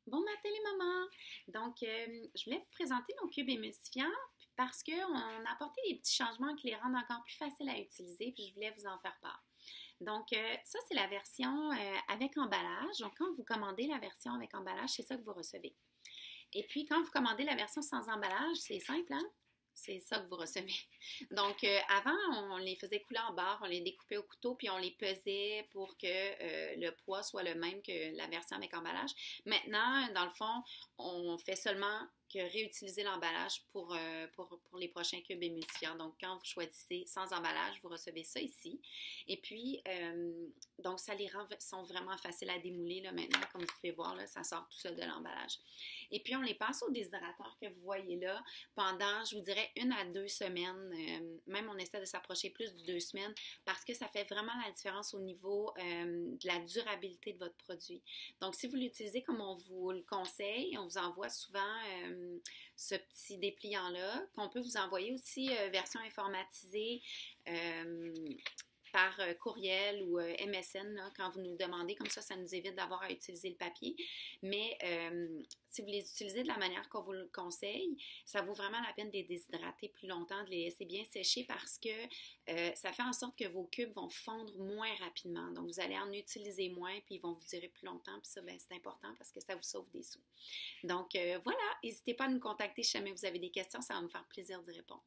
Bon matin les mamans! Donc, je voulais vous présenter nos cubes émulsifiants parce qu'on a apporté des petits changements qui les rendent encore plus faciles à utiliser, puis je voulais vous en faire part. Donc, ça, c'est la version avec emballage. Donc, quand vous commandez la version avec emballage, c'est ça que vous recevez. Et puis, quand vous commandez la version sans emballage, c'est simple, hein? C'est ça que vous recevez. Donc, avant, on les faisait couler en barre, on les découpait au couteau, puis on les pesait pour que le poids soit le même que la version avec emballage. Maintenant, dans le fond, on fait seulement que réutiliser l'emballage pour les prochains cubes émulsifiants. Donc, quand vous choisissez sans emballage, vous recevez ça ici. Et puis, donc, ça les rend sont vraiment faciles à démouler là, maintenant. Comme vous pouvez voir, là, ça sort tout seul de l'emballage. Et puis, on les passe au déshydrateur que vous voyez là pendant, je vous dirais, 1 à 2 semaines. Même, on essaie de s'approcher plus de 2 semaines parce que ça fait vraiment la différence au niveau de la durabilité de votre produit. Donc, si vous l'utilisez comme on vous le conseille, on vous envoie souvent ce petit dépliant-là, qu'on peut vous envoyer aussi version informatisée. Par courriel ou MSN là, quand vous nous le demandez. Comme ça nous évite d'avoir à utiliser le papier. Mais si vous les utilisez de la manière qu'on vous le conseille, ça vaut vraiment la peine de les déshydrater plus longtemps, de les laisser bien sécher parce que ça fait en sorte que vos cubes vont fondre moins rapidement. Donc, vous allez en utiliser moins, puis ils vont vous durer plus longtemps. Puis ça, ben, c'est important parce que ça vous sauve des sous. Donc, voilà, n'hésitez pas à nous contacter si jamais vous avez des questions. Ça va me faire plaisir d'y répondre.